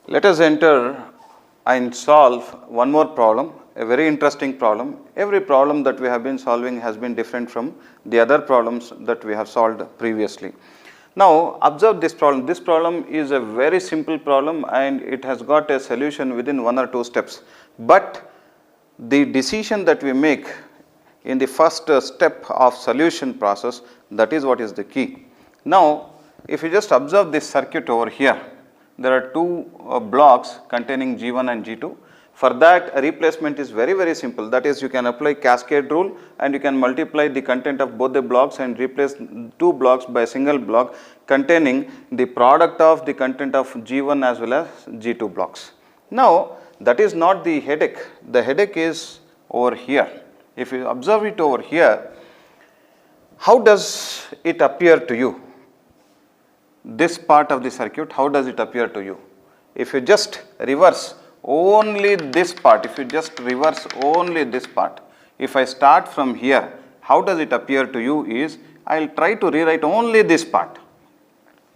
Let us enter and solve one more problem, a very interesting problem. Every problem that we have been solving has been different from the other problems that we have solved previously. Now observe this problem. This problem is a very simple problem and it has got a solution within 1 or 2 steps. But the decision that we make in the first step of solution process, that is what is the key. Now if you just observe this circuit over here, there are two blocks containing G1 and G2. For that, a replacement is very simple. That is, you can apply cascade rule and you can multiply the content of both the blocks and replace two blocks by a single block containing the product of the content of G1 as well as G2 blocks. Now that is not the headache. The headache is over here. If you observe it over here, how does it appear to you? This part of the circuit, how does it appear to you? If you just reverse only this part, if I start from here, how does it appear to you is, I will try to rewrite only this part.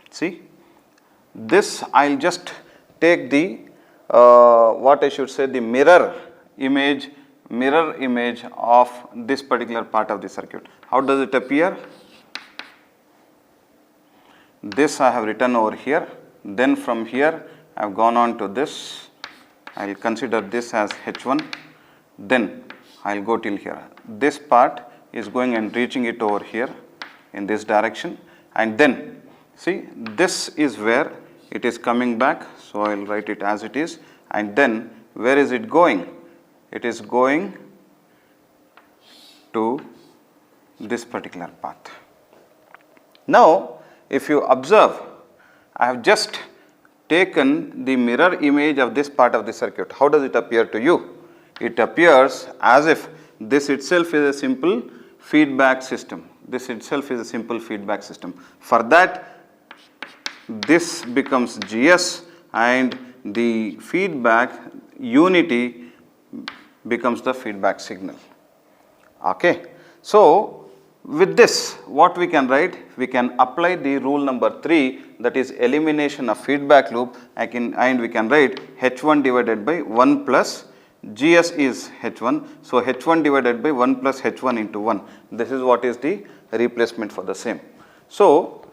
See, this I will just take the, the mirror image of this particular part of the circuit. How does it appear? This I have written over here, then from here I have gone on to this, I will consider this as H1, then I will go till here. This part is going and reaching it over here in this direction, and then see, this is where it is coming back, so I will write it as it is, and then where is it going? It is going to this particular path. Now if you observe, I have just taken the mirror image of this part of the circuit. How does it appear to you? It appears as if this itself is a simple feedback system. For that, this becomes GS and the feedback unity becomes the feedback signal. Okay. So with this, what we can write? We can apply the rule number 3, that is elimination of feedback loop, and we can write H1 divided by 1 plus GS is H1. So H1 divided by 1 plus H1 into 1. This is what is the replacement for the same. So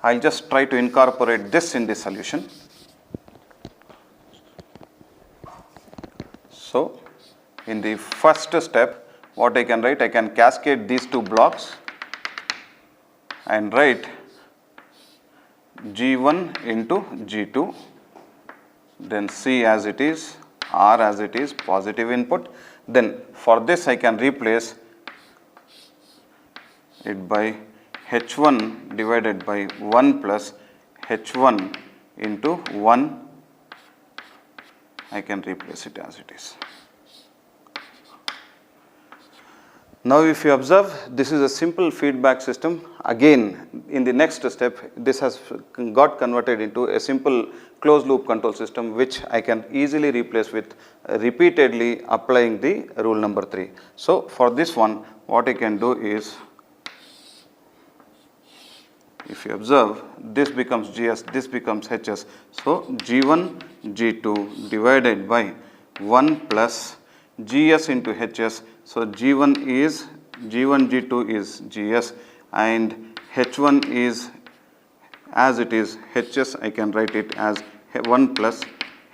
I will just try to incorporate this in the solution. So in the first step, what I can write? I can cascade these two blocks and write G1 into G2, then C as it is, R as it is, positive input. Then for this I can replace it by H1 divided by 1 plus H1 into 1. I can replace it as it is. Now if you observe, this is a simple feedback system. Again, in the next step, this has got converted into a simple closed loop control system, which I can easily replace with repeatedly applying the rule number 3. So for this one, what I can do is, if you observe, this becomes GS, this becomes HS. So G1, G2 divided by 1 plus GS into HS. So G1, G2 is GS and H1 is as it is HS. I can write it as 1 plus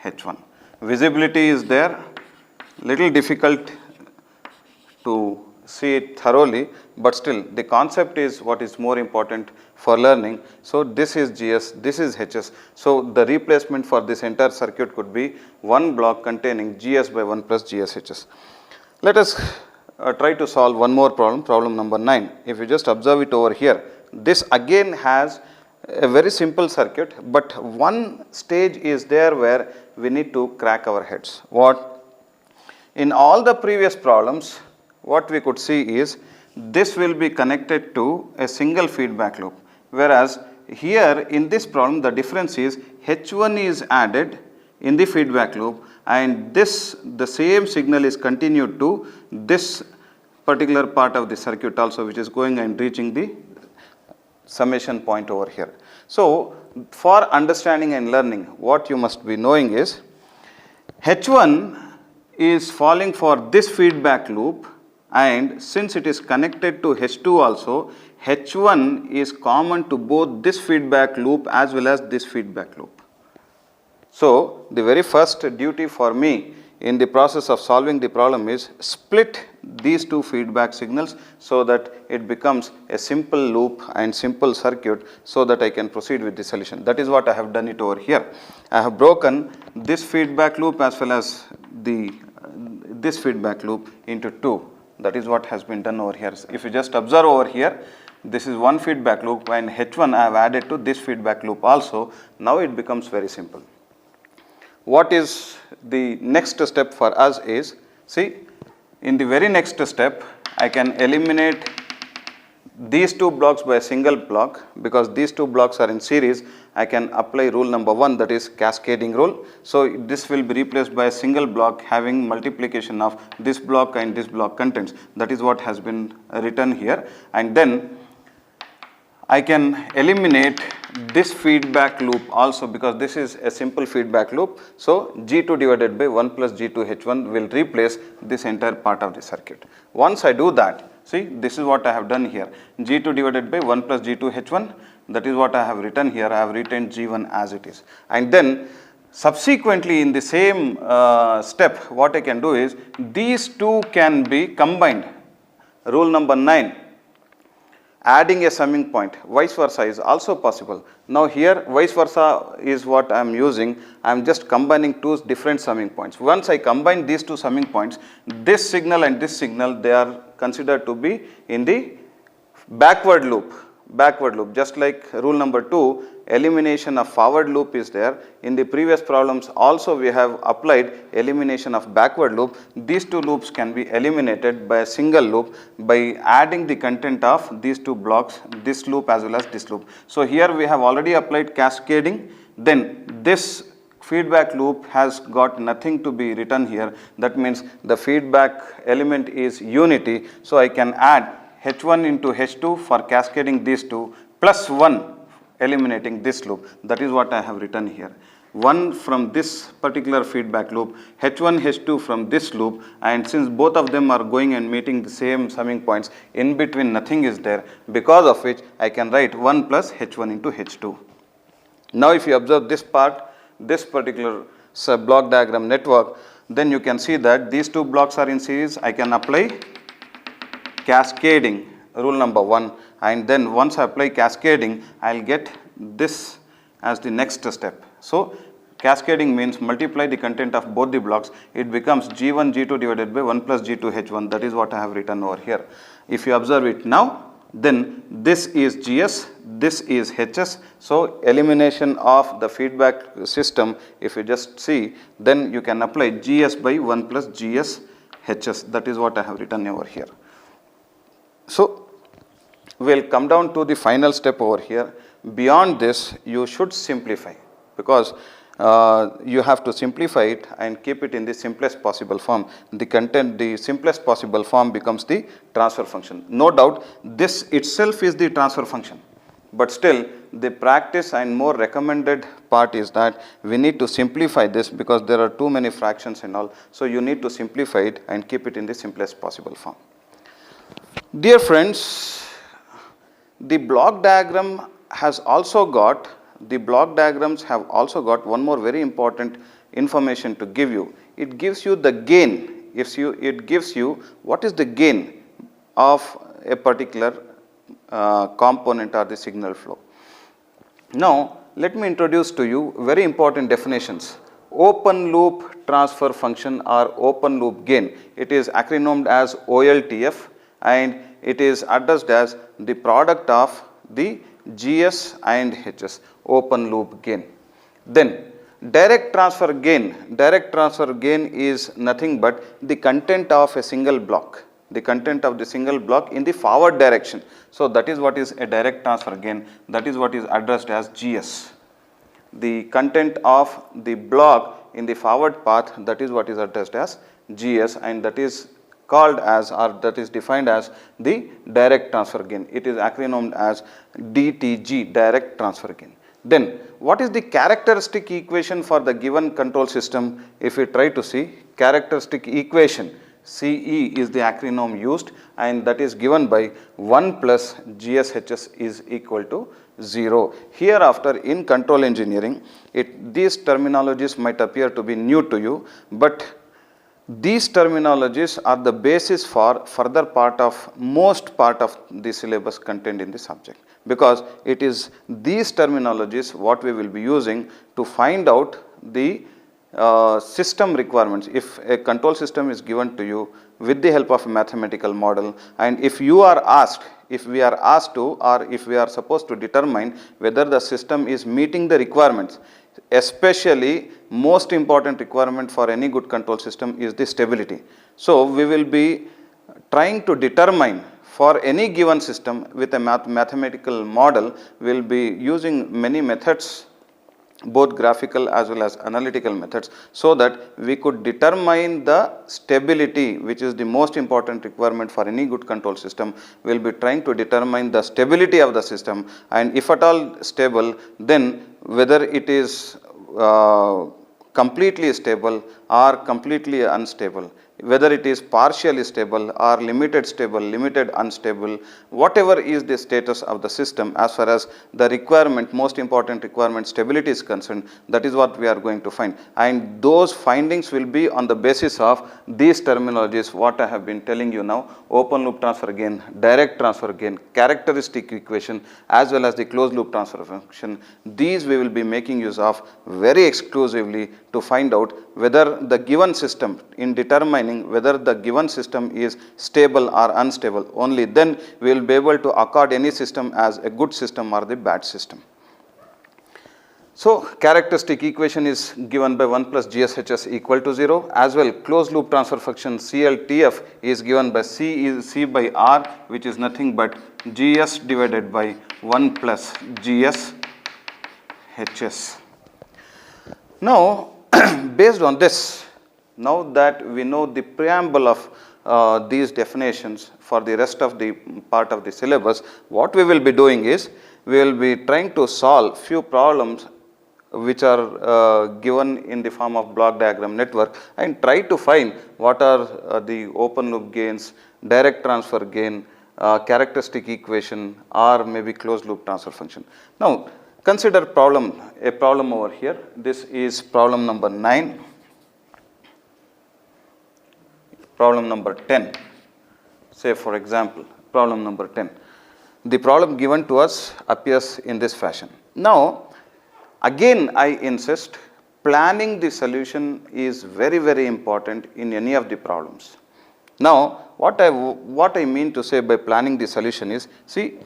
H1. Visibility is there, little difficult to see it thoroughly, but still the concept is what is more important for learning. So this is GS, this is HS. So the replacement for this entire circuit could be one block containing GS by 1 plus GSHS. Let us try to solve one more problem, problem number 9. If you just observe it over here, this again has a very simple circuit, but one stage is there where we need to crack our heads. What? In all the previous problems, what we could see is this will be connected to a single feedback loop, whereas here in this problem the difference is H1 is added in the feedback loop and this the same signal is continued to this particular part of the circuit also, which is going and reaching the summation point over here. So for understanding and learning, what you must be knowing is H1 is falling for this feedback loop, and since it is connected to H2 also, H1 is common to both this feedback loop as well as this feedback loop. So, the very first duty for me in the process of solving the problem is split these two feedback signals so that it becomes a simple loop and simple circuit so that I can proceed with the solution. That is what I have done it over here. I have broken this feedback loop as well as this feedback loop into two. That is what has been done over here. If you just observe over here, this is one feedback loop and H1 I have added to this feedback loop also. Now it becomes very simple. What is the next step for us is, see, in the very next step, I can eliminate these two blocks by a single block. Because these two blocks are in series, I can apply rule number 1, that is cascading rule. So, this will be replaced by a single block having multiplication of this block and this block contents. That is what has been written here. And then I can eliminate this feedback loop also, because this is a simple feedback loop. So, G2 divided by 1 plus G2 H1 will replace this entire part of the circuit. Once I do that, see, this is what I have done here, G2 divided by 1 plus G2 H1, that is what I have written here. I have written G1 as it is. And then subsequently in the same step, what I can do is, these two can be combined. Rule number 9. Adding a summing point, vice versa is also possible. Now here vice versa is what I am using. I am just combining two different summing points. Once I combine these two summing points, this signal and this signal, they are considered to be in the backward loop. Just like rule number 2, elimination of forward loop is there. In the previous problems also we have applied elimination of backward loop. These two loops can be eliminated by a single loop by adding the content of these two blocks, this loop as well as this loop. So here we have already applied cascading, then this feedback loop has got nothing to be written here. That means the feedback element is unity. So I can add H1 into H2 for cascading these two, plus 1 eliminating this loop. That is what I have written here. 1 from this particular feedback loop, H1, H2 from this loop, and since both of them are going and meeting the same summing points, in between nothing is there, because of which I can write 1 plus H1 into H2. Now if you observe this part, this particular block diagram network, then you can see that these two blocks are in series. I can apply cascading, rule number 1, and then once I apply cascading, I will get this as the next step. So, cascading means multiply the content of both the blocks. It becomes G1 G2 divided by 1 plus G2 H1. That is what I have written over here. If you observe it now, then this is GS, this is HS. So, elimination of the feedback system, if you just see, then you can apply GS by 1 plus GS HS. That is what I have written over here. So, we will come down to the final step over here. Beyond this, you should simplify, because you have to simplify it and keep it in the simplest possible form. The simplest possible form becomes the transfer function. No doubt, this itself is the transfer function, but still the practice and more recommended part is that we need to simplify this, because there are too many fractions and all. So, you need to simplify it and keep it in the simplest possible form. Dear friends, the block diagrams have also got one more very important information to give you. It gives you the gain. It gives you what is the gain of a particular component or the signal flow. Now, let me introduce to you very important definitions. Open loop transfer function or open loop gain. It is acronymed as OLTF, and it is addressed as the product of the GS and HS, open loop gain. Then direct transfer gain is nothing but the content of a single block, in the forward direction. So, that is what is a direct transfer gain, that is what is addressed as GS. The content of the block in the forward path, that is what is addressed as GS, and that is called as, or that is defined as the direct transfer gain. It is acronymed as DTG, direct transfer gain. Then what is the characteristic equation for the given control system? If we try to see characteristic equation, CE is the acronym used, and that is given by 1 plus GSHS is equal to 0. Hereafter in control engineering, these terminologies might appear to be new to you, but these terminologies are the basis for further most part of the syllabus contained in the subject, because it is these terminologies what we will be using to find out the system requirements. If a control system is given to you with the help of a mathematical model, and if we are asked to, or if we are supposed to determine whether the system is meeting the requirements, especially most important requirement for any good control system is the stability. So we will be trying to determine for any given system with a mathematical model. We will be using many methods, both graphical as well as analytical methods, so that we could determine the stability, which is the most important requirement for any good control system. We will be trying to determine the stability of the system, and if at all stable, then whether it is completely stable or completely unstable, whether it is partially stable or limited unstable, whatever is the status of the system as far as the requirement, most important requirement, stability is concerned, that is what we are going to find. And those findings will be on the basis of these terminologies what I have been telling you now: open loop transfer gain, direct transfer gain, characteristic equation, as well as the closed loop transfer function. These we will be making use of very exclusively to find out whether the given system, in determining whether the given system is stable or unstable. Only then we will be able to accord any system as a good system or the bad system. So characteristic equation is given by 1 plus GSHS equal to 0. As well, closed loop transfer function CLTF is given by C by R, which is nothing but GS divided by 1 plus GSHS. Now based on this, now that we know the preamble of these definitions for the rest of the part of the syllabus, what we will be doing is, we will be trying to solve few problems which are given in the form of block diagram network, and try to find what are the open loop gains, direct transfer gain, characteristic equation, or maybe closed loop transfer function. Now consider a problem over here. This is problem number 9. Problem number 10, say for example, problem number 10. The problem given to us appears in this fashion. Now, again I insist, planning the solution is very, very important in any of the problems. Now, what I mean to say by planning the solution is, see,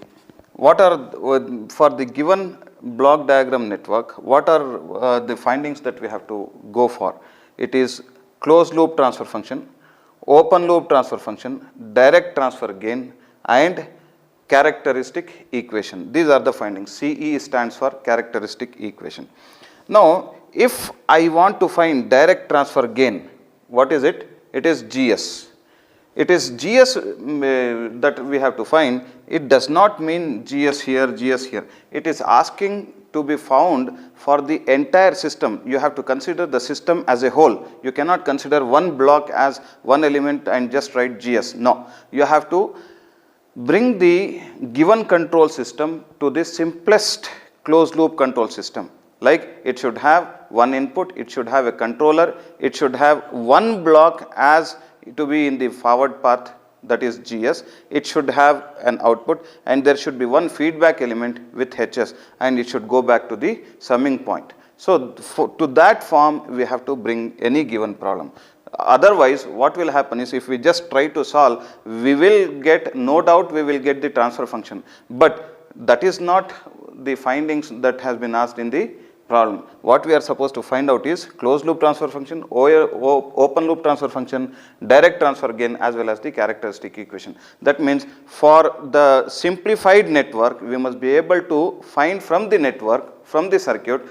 what are for the given block diagram network, what are the findings that we have to go for? It is closed loop transfer function, open loop transfer function, direct transfer gain, and characteristic equation. These are the findings. CE stands for characteristic equation. Now, if I want to find direct transfer gain, what is it? It is GS. It is GS that we have to find. It does not mean GS here, GS here. It is asking to be found for the entire system. You have to consider the system as a whole. You cannot consider one block as one element and just write GS. No, you have to bring the given control system to the simplest closed loop control system. Like, it should have one input, it should have a controller, it should have one block as to be in the forward path, that is GS, it should have an output, and there should be one feedback element with HS, and it should go back to the summing point. So to that form we have to bring any given problem. Otherwise, what will happen is, if we just try to solve, we will get, no doubt we will get the transfer function, but that is not the findings that has been asked in the problem. What we are supposed to find out is closed loop transfer function, open loop transfer function, direct transfer gain, as well as the characteristic equation. That means for the simplified network, we must be able to find from the network, from the circuit,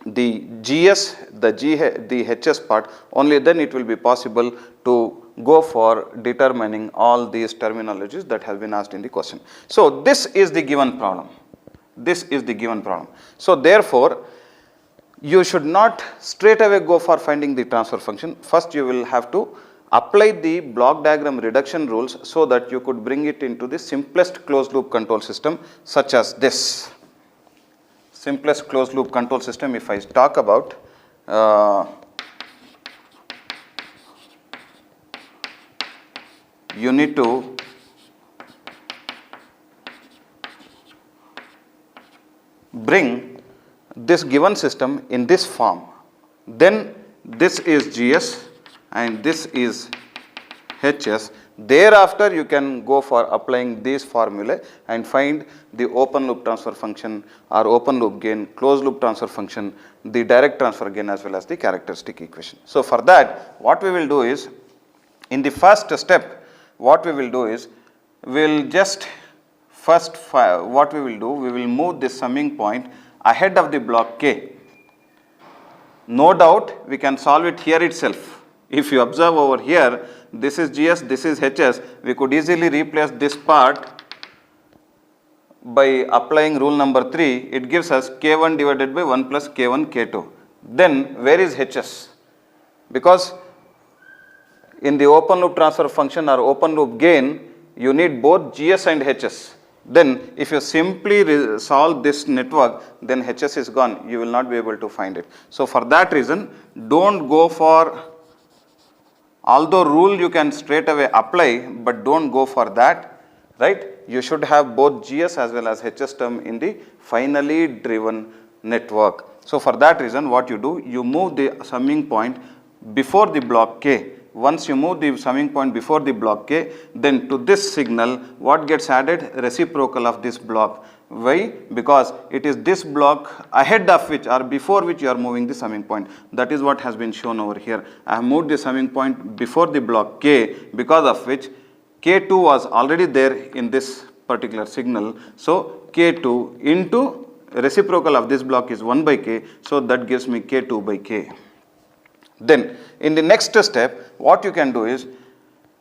the GS, the HS part. Only then it will be possible to go for determining all these terminologies that have been asked in the question. So this is the given problem. This is the given problem. So therefore, you should not straight away go for finding the transfer function. First you will have to apply the block diagram reduction rules so that you could bring it into the simplest closed loop control system such as this. Simplest closed loop control system, if I talk about, you need to bring this given system in this form. Then this is GS and this is HS. Thereafter you can go for applying these formulae and find the open loop transfer function or open loop gain, closed loop transfer function, the direct transfer gain as well as the characteristic equation. So for that, what we will do is, in the first step, what we will do is, we will just first, what we will do, we will move this summing point ahead of the block K. No doubt we can solve it here itself. If you observe over here, this is GS, this is HS, we could easily replace this part by applying rule number 3. It gives us K1 divided by 1 plus K1 K2. Then where is HS? Because in the open loop transfer function or open loop gain, you need both GS and HS. Then if you simply solve this network, then HS is gone. You will not be able to find it. So for that reason, don't go for, although rule you can straight away apply, but don't go for that, right? You should have both GS as well as HS term in the finally driven network. So for that reason, what you do, you move the summing point before the block K. Once you move the summing point before the block K, then to this signal, what gets added? Reciprocal of this block. Why? Because it is this block ahead of which or before which you are moving the summing point. That is what has been shown over here. I have moved the summing point before the block K, because of which K2 was already there in this particular signal. So K2 into reciprocal of this block is 1 by K. So that gives me K2 by K. Then in the next step, what you can do is,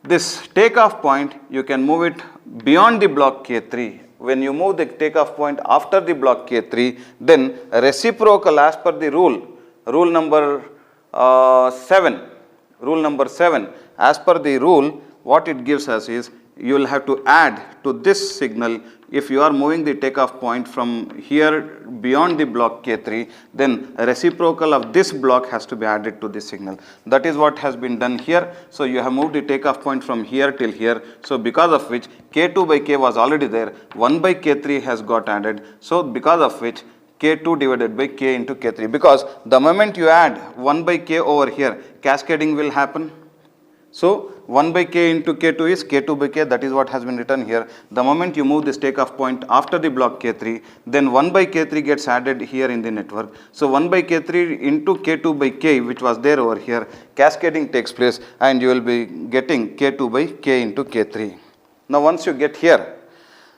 this takeoff point, you can move it beyond the block K3. When you move the takeoff point after the block K3, then reciprocal as per the rule number 7, as per the rule, what it gives us is, you will have to add to this signal. If you are moving the takeoff point from here beyond the block K3, then reciprocal of this block has to be added to this signal. That is what has been done here. So you have moved the takeoff point from here till here. So because of which K2 by K was already there, 1 by K3 has got added. So because of which K2 divided by K into K3, because the moment you add 1 by K over here, cascading will happen. So 1 by K into K2 is K2 by K, that is what has been written here. The moment you move this takeoff point after the block K3, then 1 by K3 gets added here in the network. So 1 by K3 into K2 by K, which was there over here, cascading takes place and you will be getting K2 by K into K3. Now once you get here,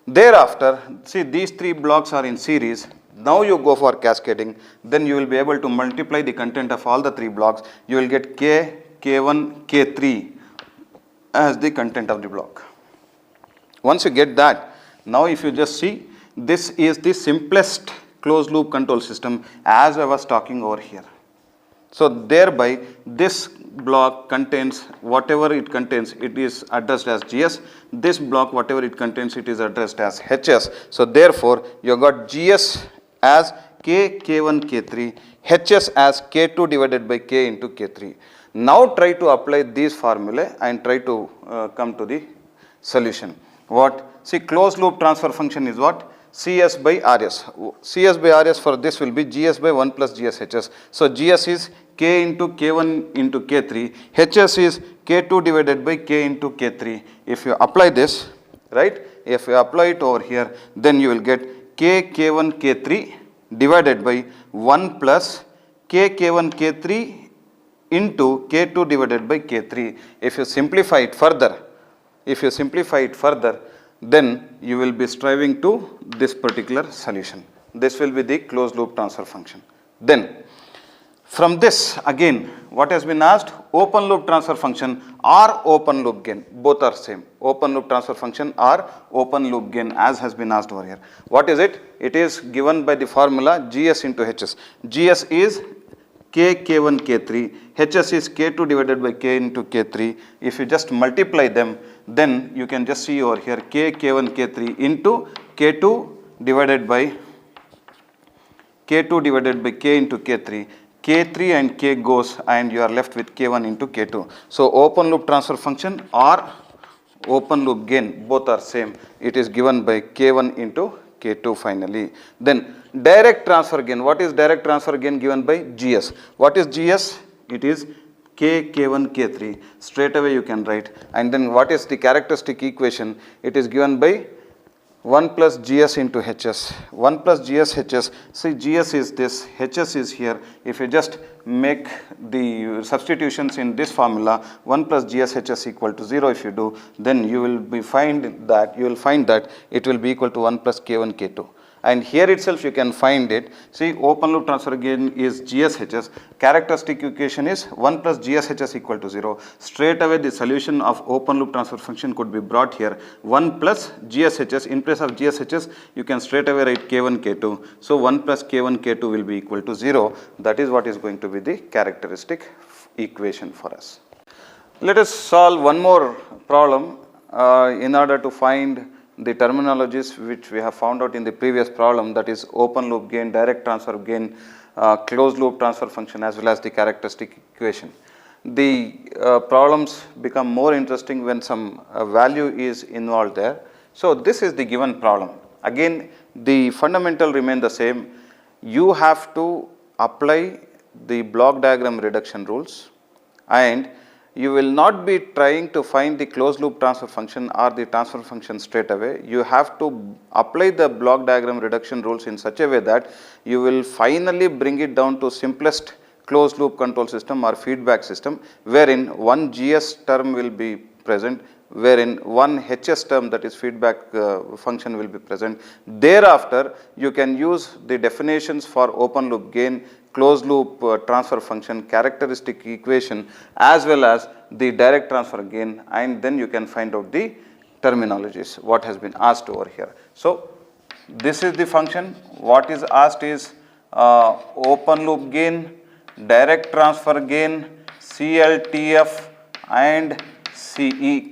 thereafter, see these three blocks are in series. Now you go for cascading, then you will be able to multiply the content of all the three blocks. You will get K, K1, K3 as the content of the block. Once you get that, now if you just see, this is the simplest closed loop control system as I was talking over here. So thereby this block contains whatever it contains, it is addressed as GS. This block whatever it contains, it is addressed as HS. So therefore you got GS as K, K1, K3, HS as K2 divided by K into K3. Now try to apply these formulae and try to come to the solution. What? See, closed loop transfer function is what? CS by RS. CS by RS for this will be GS by 1 plus GSHS. So GS is K into K1 into K3. HS is K2 divided by K into K3. If you apply this, right? If you apply it over here, then you will get K, K1, K3 divided by 1 plus K, K1, K3 into K2 divided by K3. If you simplify it further, then you will be striving to this particular solution. This will be the closed loop transfer function. Then From this again, what has been asked? Open loop transfer function or open loop gain, both are same. Open loop transfer function or open loop gain, as has been asked over here. What is it? It is given by the formula GS into HS. GS is K, K1, K3, HS is K2 divided by K into K3. If you just multiply them, then you can just see over here K, K1, K3 into K2 divided by K into K3. K3 and K goes and you are left with K1 into K2. So open loop transfer function or open loop gain, both are same. It is given by K1 into K2 finally. Then direct transfer gain. What is direct transfer gain given by GS? What is GS? It is K, K1, K3. Straight away you can write. And then what is the characteristic equation? It is given by 1 plus GS into HS. 1 plus GS HS. See, GS is this, HS is here. If you just make the substitutions in this formula, 1 plus GS HS equal to 0 if you do, then you will find that it will be equal to 1 plus K1 K2. And here itself you can find it. See, open loop transfer gain is GSHS. Characteristic equation is 1 plus GSHS equal to 0. Straight away the solution of open loop transfer function could be brought here. 1 plus GSHS, in place of GSHS you can straight away write K1 K2. So 1 plus K1 K2 will be equal to 0. That is what is going to be the characteristic equation for us. Let us solve one more problem in order to find the terminologies which we have found out in the previous problem, that is open loop gain, direct transfer gain, closed loop transfer function, as well as the characteristic equation. The problems become more interesting when some value is involved there. So this is the given problem. Again, the fundamental remain the same. You have to apply the block diagram reduction rules, and you will not be trying to find the closed loop transfer function or the transfer function straight away. You have to apply the block diagram reduction rules in such a way that you will finally bring it down to simplest closed loop control system or feedback system, wherein one GS term will be present, wherein one HS term, that is feedback function, will be present. Thereafter, you can use the definitions for open loop gain, closed loop transfer function, characteristic equation, as well as the direct transfer gain, and then you can find out the terminologies what has been asked over here. So this is the function. What is asked is open loop gain, direct transfer gain, CLTF and CE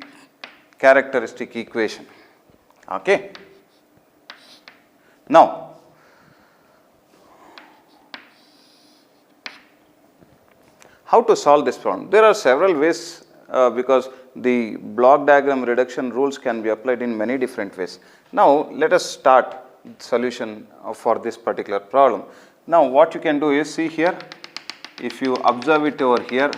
characteristic equation. Okay. Now, how to solve this problem? There are several ways because the block diagram reduction rules can be applied in many different ways. Now, let us start solution for this particular problem. Now, what you can do is, see here, if you observe it over here,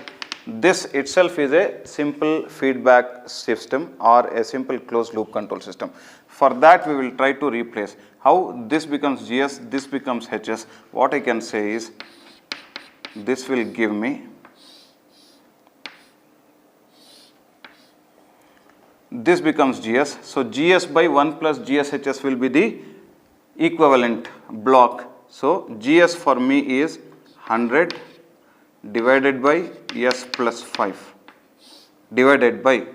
this itself is a simple feedback system or a simple closed loop control system. For that, we will try to replace. How this becomes GS, this becomes HS. What I can say is, this will give me this becomes GS. So GS by 1 plus GSHS will be the equivalent block. So GS for me is 100 divided by S plus 5 divided by,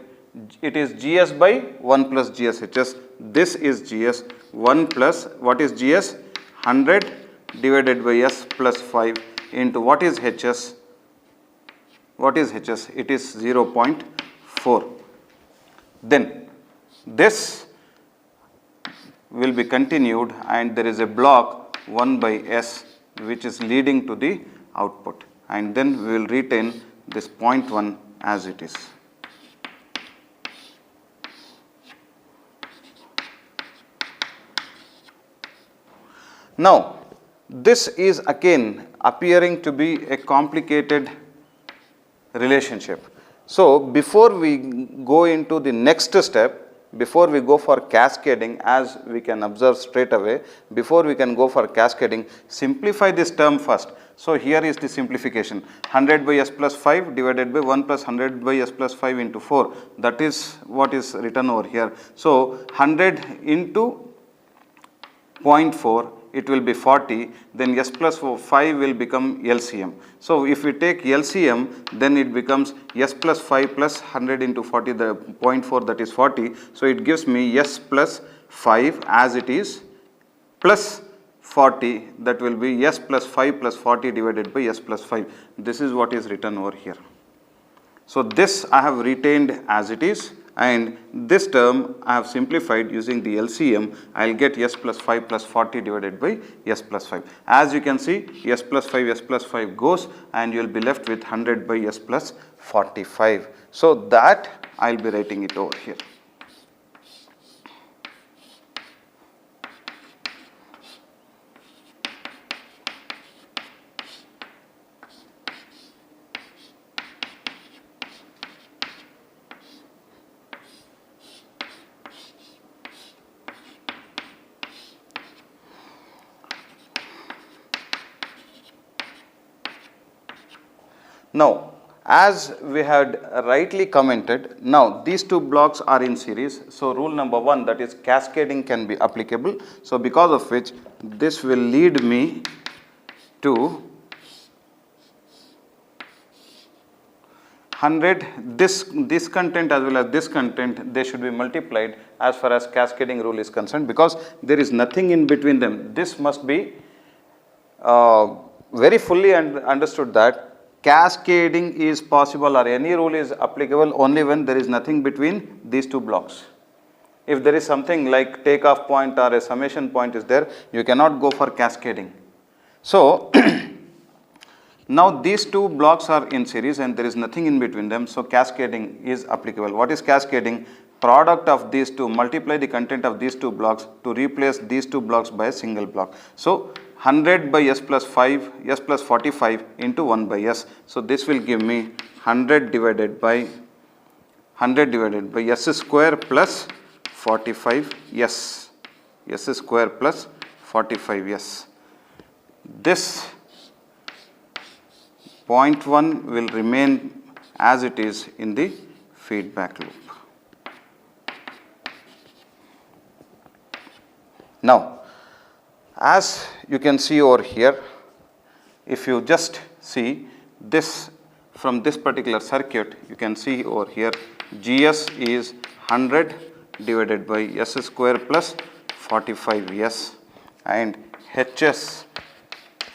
it is GS by 1 plus GSHS. This is GS 1 plus, what is GS? 100 divided by S plus 5 into what is HS? What is HS? It is 0.4. Then this will be continued and there is a block 1 by S which is leading to the output, and then we will retain this 0.1 as it is. Now, this is again appearing to be a complicated relationship. So, before we go into the next step, before we go for cascading, as we can observe straight away, before we can go for cascading, simplify this term first. So, here is the simplification, 100 by S plus 5 divided by 1 plus 100 by S plus 5 into 4, that is what is written over here. So, 100 into 0.4 it will be 40, then s plus 5 will become LCM. So if we take LCM, then it becomes s plus 5 plus 100 into 40, the 0.4, that is 40. So it gives me s plus 5 as it is plus 40, that will be s plus 5 plus 40 divided by s plus 5. This is what is written over here. So this I have retained as it is, and this term I have simplified using the LCM. I will get s plus 5 plus 40 divided by s plus 5. As you can see, s plus 5 goes, and you will be left with 100 by s plus 45. So that I will be writing it over here. Now, as we had rightly commented, now these two blocks are in series. So rule number 1, that is cascading, can be applicable. So because of which this will lead me to 100, this content as well as this content, they should be multiplied as far as cascading rule is concerned, because there is nothing in between them. This must be very fully understood that cascading is possible, or any rule is applicable only when there is nothing between these two blocks. If there is something like takeoff point or a summation point is there, you cannot go for cascading. So now these two blocks are in series and there is nothing in between them, so cascading is applicable. What is cascading? Product of these two, multiply the content of these two blocks to replace these two blocks by a single block. So 100 by s plus 5, s plus 45 into 1 by s. So this will give me 100 divided by s square plus 45 s. S square plus 45 s. This 0.1 will remain as it is in the feedback loop. Now, as you can see over here, if you just see this from this particular circuit, you can see over here GS is 100 divided by s square plus 45 s, and HS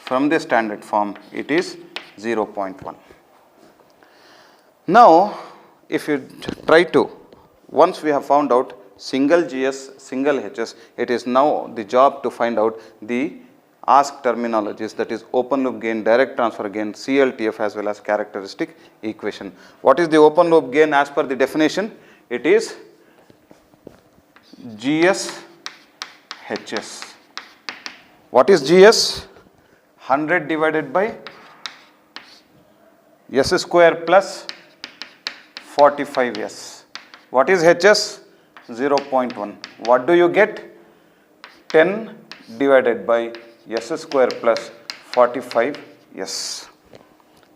from the standard form it is 0.1. Now, if you try to, once we have found out single GS, single HS, it is now the job to find out the asked terminologies, that is open loop gain, direct transfer gain, CLTF as well as characteristic equation. What is the open loop gain as per the definition? It is GS HS. What is GS? 100 divided by s square plus 45 s. What is HS? 0.1. What do you get? 10 divided by s square plus 45 s.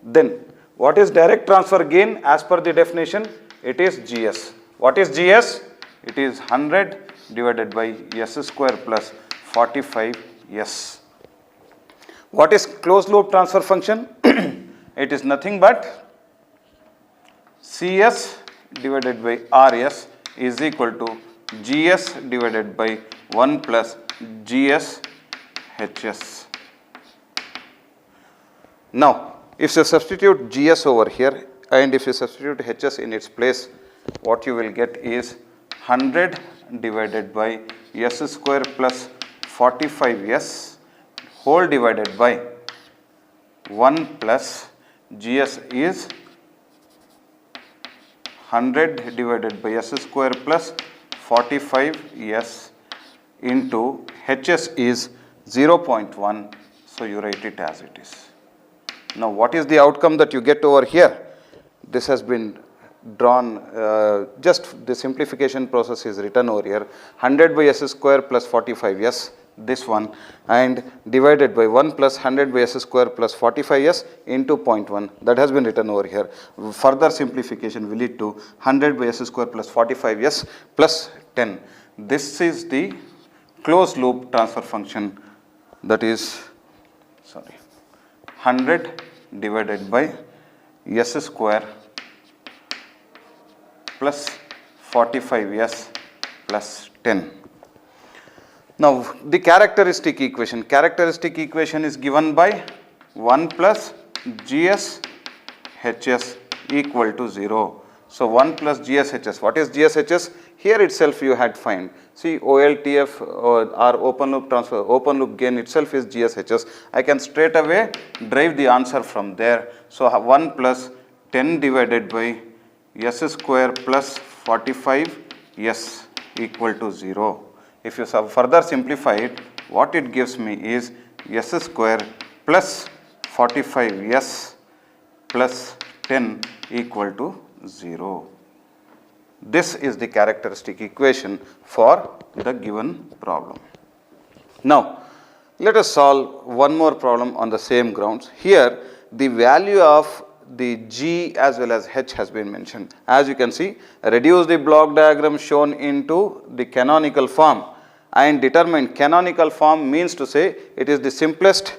Then what is direct transfer gain as per the definition? It is GS. What is GS? It is 100 divided by s square plus 45 s. What is closed loop transfer function? It is nothing but CS divided by RS is equal to GS divided by 1 plus GS HS. Now, if you substitute GS over here and if you substitute HS in its place, what you will get is 100 divided by s square plus 45s whole divided by 1 plus GS is 100 divided by s square plus 45s into HS is 0.1. So you write it as it is. Now what is the outcome that you get over here? This has been drawn, just the simplification process is written over here. 100 by s square plus 45s, this one, and divided by 1 plus 100 by s square plus 45s into 0.1, that has been written over here. Further simplification will lead to 100 by s square plus 45s plus 10. This is the closed loop transfer function that is 100 divided by s square plus 45s plus 10. Now, the characteristic equation is given by 1 plus gs hs equal to 0. So, 1 plus GSHS. What is GSHS? Here itself you had find. See, OLTF or open loop transfer, open loop gain itself is GSHS. I can straight away derive the answer from there. So, 1 plus 10 divided by s square plus 45s equal to 0. If you further simplify it, what it gives me is s square plus 45s plus 10 equal to 0. This is the characteristic equation for the given problem. Now, let us solve one more problem on the same grounds. Here, the value of the G as well as H has been mentioned. As you can see, reduce the block diagram shown into the canonical form and determine canonical form means to say it is the simplest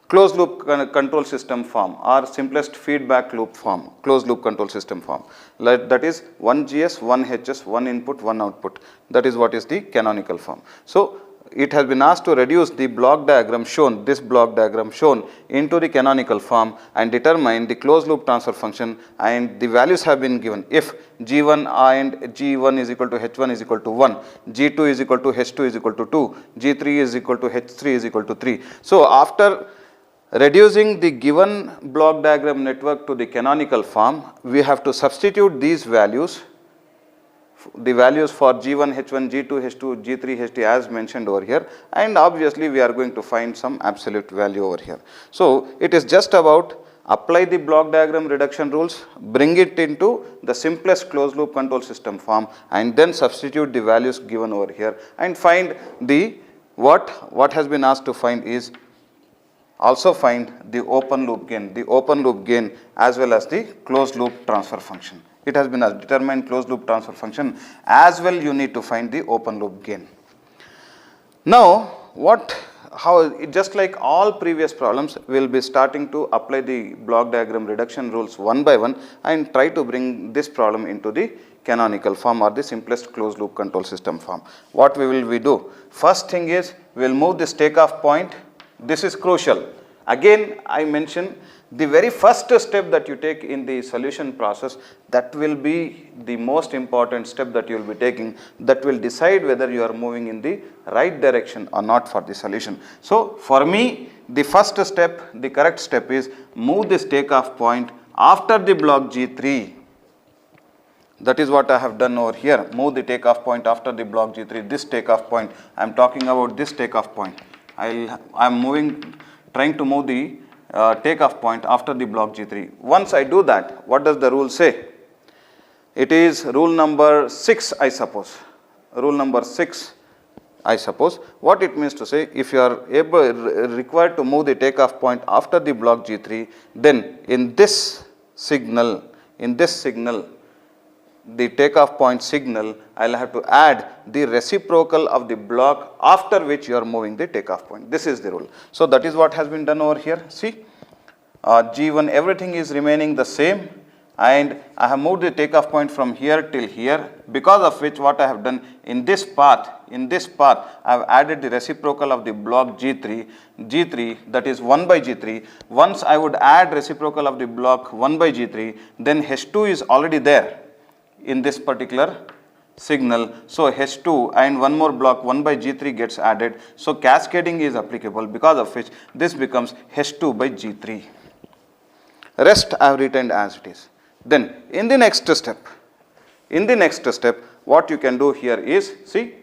closed loop control system form or simplest feedback loop form, closed loop control system form. That is 1 GS, 1 HS, 1 input, 1 output. That is what is the canonical form. So, it has been asked to reduce the block diagram shown, this block diagram shown into the canonical form and determine the closed loop transfer function, and the values have been given. If G1 and G1 is equal to H1 is equal to 1, G2 is equal to H2 is equal to 2, G3 is equal to H3 is equal to 3. So, after reducing the given block diagram network to the canonical form, we have to substitute these values, the values for G1, H1, G2, H2, G3, H3 as mentioned over here, and obviously we are going to find some absolute value over here. So, it is just about apply the block diagram reduction rules, bring it into the simplest closed loop control system form and then substitute the values given over here and find the what has been asked to find is also find the open loop gain as well as the closed loop transfer function. It has been determined closed loop transfer function as well you need to find the open loop gain. Now, just like all previous problems, we will be starting to apply the block diagram reduction rules one by one and try to bring this problem into the canonical form or the simplest closed loop control system form. What will we do? First thing is, we will move this takeoff point. This is crucial. Again, I mention the very first step that you take in the solution process, that will be the most important step that you will be taking, that will decide whether you are moving in the right direction or not for the solution. So, for me, the first step, the correct step is move this takeoff point after the block G3. That is what I have done over here. Move the takeoff point after the block G3. This takeoff point, I am talking about this takeoff point. I am trying to move the takeoff point after the block G3. Once I do that, what does the rule say? It is rule number 6, I suppose. Rule number 6, I suppose. What it means to say, if you are required to move the takeoff point after the block G3, then in this signal, the takeoff point signal, I will have to add the reciprocal of the block after which you are moving the takeoff point. This is the rule. So, that is what has been done over here. See, G1, everything is remaining the same, and I have moved the takeoff point from here till here, because of which what I have done in this path, I have added the reciprocal of the block G3, that is 1 by G3. Once I would add reciprocal of the block 1 by G3, then H2 is already there in this particular signal. So, H2 and one more block 1 by G3 gets added. So, cascading is applicable, because of which this becomes H2 by G3. Rest I have written as it is. Then in the next step, what you can do here is, see,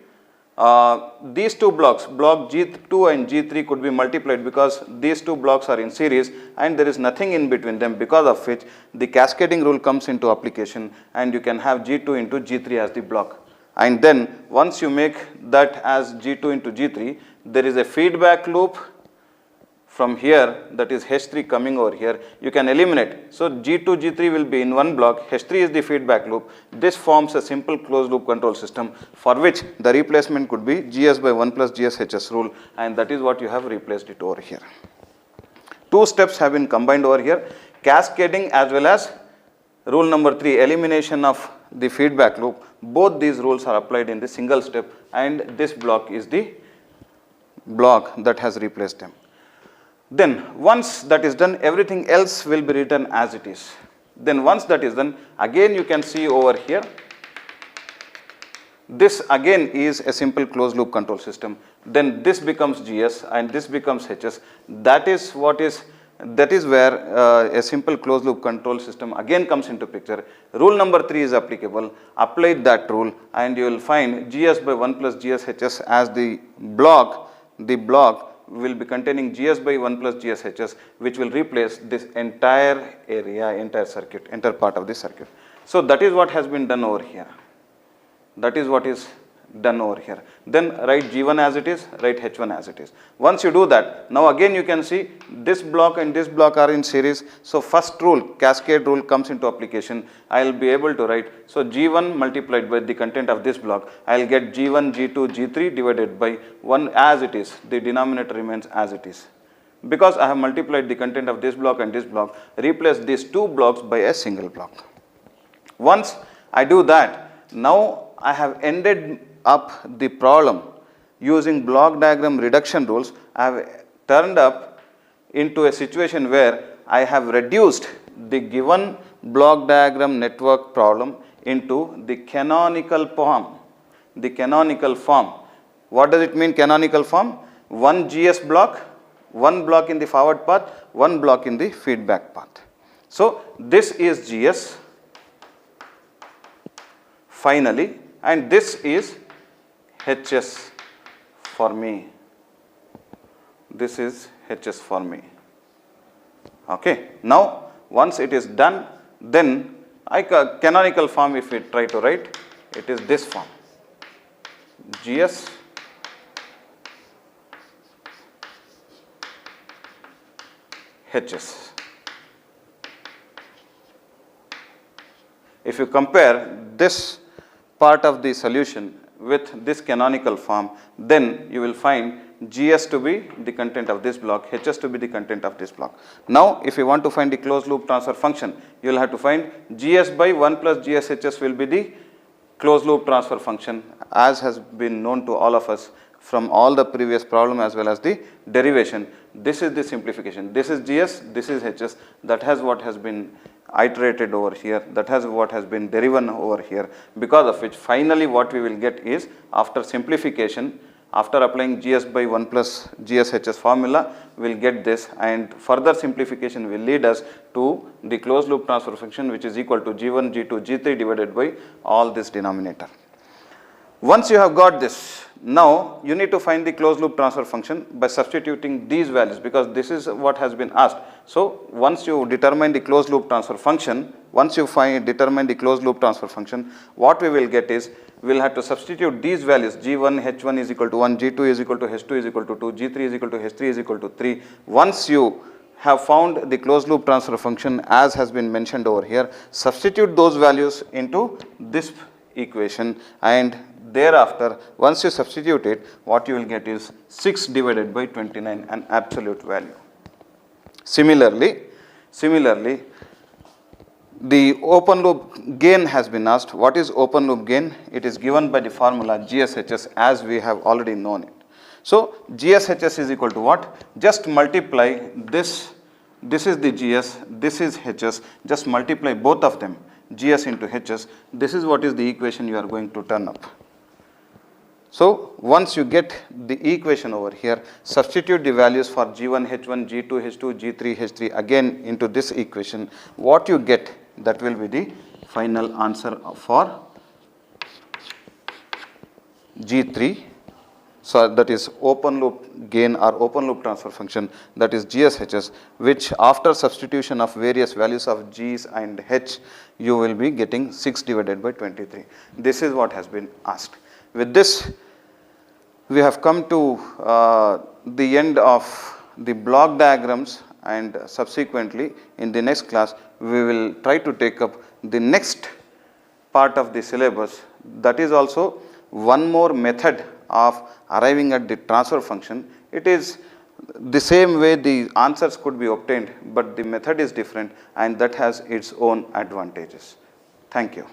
these two blocks, block G2 and G3 could be multiplied, because these two blocks are in series and there is nothing in between them, because of which the cascading rule comes into application and you can have G2 into G3 as the block. And then once you make that as G2 into G3, there is a feedback loop from here, that is H3 coming over here, you can eliminate. So G2, G3 will be in one block, H3 is the feedback loop. This forms a simple closed loop control system for which the replacement could be GS by 1 plus GS HS rule, and that is what you have replaced it over here. Two steps have been combined over here, cascading as well as rule number 3, elimination of the feedback loop. Both these rules are applied in the single step, and this block is the block that has replaced them. Then once that is done, everything else will be written as it is. Then once that is done, again you can see over here, this again is a simple closed loop control system. Then this becomes GS and this becomes HS. That is where a simple closed loop control system again comes into picture. Rule number 3 is applicable. Apply that rule and you will find GS by 1 plus GS HS as the block. The block will be containing GS by 1 plus GS HS, which will replace this entire area, entire circuit, entire part of the circuit. So that is what has been done over here. That is what is done over here. Then write G1 as it is, write H1 as it is. Once you do that, now again you can see this block and this block are in series. So first rule, cascade rule comes into application. I will be able to write, so G1 multiplied by the content of this block, I will get G1, G2, G3 divided by 1 as it is. The denominator remains as it is. Because I have multiplied the content of this block and this block, replace these two blocks by a single block. Once I do that, now I have ended up the problem using block diagram reduction rules. I have turned up into a situation where I have reduced the given block diagram network problem into the canonical form. The canonical form. What does it mean, canonical form? One GS block, one block in the forward path, one block in the feedback path. So this is GS finally, and this is HS for me. This is HS for me. Okay. Now, once it is done, then canonical form, if we try to write, it is this form. GS HS. If you compare this part of the solution with this canonical form, then you will find GS to be the content of this block, HS to be the content of this block. Now, if you want to find the closed loop transfer function, you will have to find GS by 1 plus GS HS will be the closed loop transfer function, as has been known to all of us from all the previous problem as well as the derivation. This is the simplification. This is GS, this is HS. That has what has been iterated over here, that has what has been deriven over here, because of which finally what we will get is, after simplification, after applying GS by 1 plus GS HS formula, we will get this, and further simplification will lead us to the closed loop transfer function, which is equal to G1, G2, G3 divided by all this denominator. Once you have got this, now you need to find the closed loop transfer function by substituting these values, because this is what has been asked. So once you determine the closed loop transfer function, determine the closed loop transfer function, what we will get is, we will have to substitute these values, G1, H1 is equal to 1, G2 is equal to H2 is equal to 2, G3 is equal to H3 is equal to 3. Once you have found the closed loop transfer function as has been mentioned over here, substitute those values into this equation, and thereafter once you substitute it, what you will get is 6 divided by 29, an absolute value. Similarly, the open loop gain has been asked. What is open loop gain? It is given by the formula GSHS, as we have already known it. So GSHS is equal to what? Just multiply this. This is the GS, this is HS. Just multiply both of them, GS into HS. This is what is the equation you are going to turn up. So once you get the equation over here, substitute the values for G1, H1, G2, H2, G3, H3 again into this equation. What you get, that will be the final answer for G3. So that is open loop gain or open loop transfer function, that is GSHS, which after substitution of various values of G's and H, you will be getting 6 divided by 23. This is what has been asked. With this, we have come to the end of the block diagrams, and subsequently in the next class we will try to take up the next part of the syllabus, that is also one more method of arriving at the transfer function. It is the same way the answers could be obtained, but the method is different and that has its own advantages. Thank you.